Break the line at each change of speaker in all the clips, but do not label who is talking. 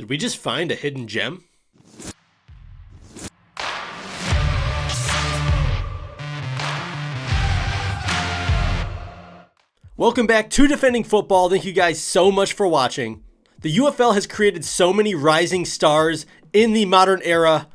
Did we just find a hidden gem? Welcome back to Defending Football. Thank you guys so much for watching. The UFL has created so many rising stars in the modern era,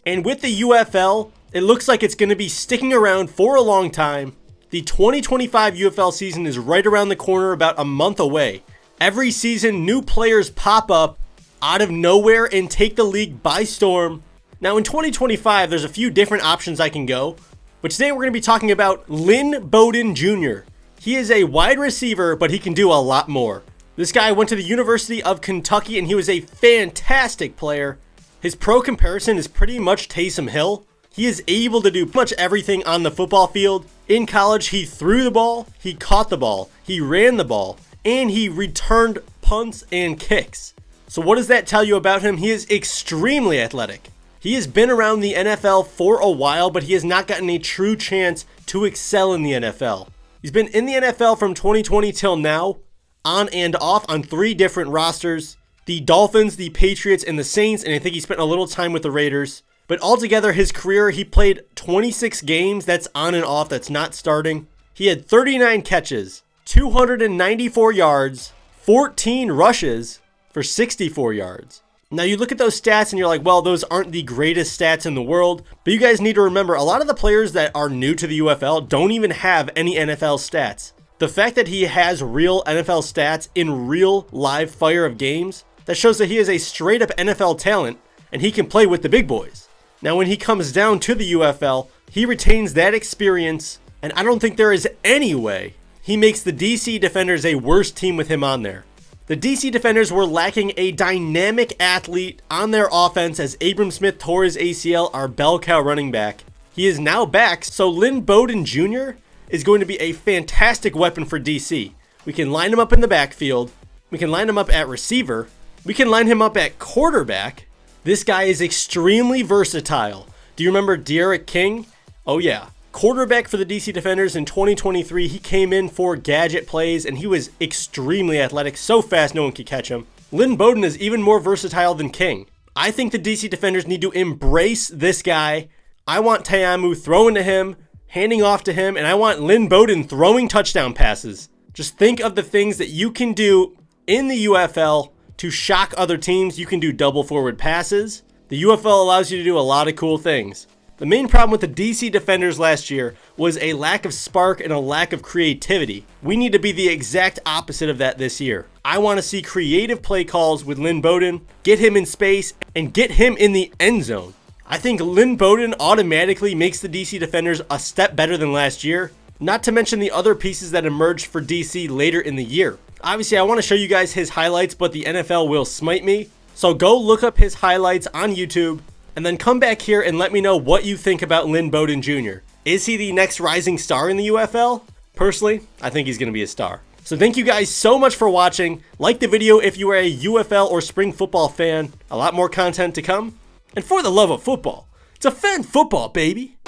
and with the UFL, it looks like it's going to be sticking around for a long time. The 2025 UFL season is right around the corner, about a month away. Every season, new players pop up out of nowhere and take the league by storm. Now in 2025, there's a few different options I can go, but today we're going to be talking about Lynn Bowden Jr. He is a wide receiver, but he can do a lot more. This guy went to the University of Kentucky and he was a fantastic player. His pro comparison is pretty much Taysom Hill. He is able to do pretty much everything on the football field. In college, he threw the ball, he caught the ball, he ran the ball, and he returned punts and kicks. So what does that tell you about him? He is extremely athletic. He has been around the NFL for a while, but he has not gotten a true chance to excel in the NFL. He's been in the NFL from 2020 till now, on and off on 3 different rosters. The Dolphins, the Patriots, and the Saints, and I think he spent a little time with the Raiders. But altogether, his career, he played 26 games. That's on and off, that's not starting. He had 39 catches, 294 yards, 14 rushes for 64 yards. Now you look at those stats and you're like, well, those aren't the greatest stats in the world. But you guys need to remember, a lot of the players that are new to the UFL don't even have any NFL stats. The fact that he has real NFL stats in real live fire of games, that shows that he is a straight up NFL talent and he can play with the big boys. Now when he comes down to the UFL, he retains that experience, and I don't think there is any way he makes the DC Defenders a worse team with him on there. The DC Defenders were lacking a dynamic athlete on their offense as Abram Smith tore his ACL, our bell cow running back. He is now back, so Lynn Bowden Jr. is going to be a fantastic weapon for DC. We can line him up in the backfield. We can line him up at receiver. We can line him up at quarterback. This guy is extremely versatile. Do you remember Derek King? Oh yeah. Quarterback for the DC Defenders in 2023, he came in for gadget plays and he was extremely athletic, so fast no one could catch him. Lynn Bowden is even more versatile than King. I think the DC Defenders need to embrace this guy. I want Tayamu throwing to him, handing off to him, and I want Lynn Bowden throwing touchdown passes. Just think of the things that you can do in the UFL to shock other teams. You can do double forward passes. The UFL allows you to do a lot of cool things. The main problem with the DC Defenders last year was a lack of spark and a lack of creativity. We need to be the exact opposite of that this year. I want to see creative play calls with Lynn Bowden, get him in space, and get him in the end zone. I think Lynn Bowden automatically makes the DC Defenders a step better than last year, not to mention the other pieces that emerged for DC later in the year. Obviously, I want to show you guys his highlights, but the NFL will smite me. So go look up his highlights on YouTube, and then come back here and let me know what you think about Lynn Bowden Jr. Is he the next rising star in the UFL? Personally, I think he's going to be a star. So thank you guys so much for watching. Like the video if you are a UFL or spring football fan. A lot more content to come. And for the love of football, defend football, baby!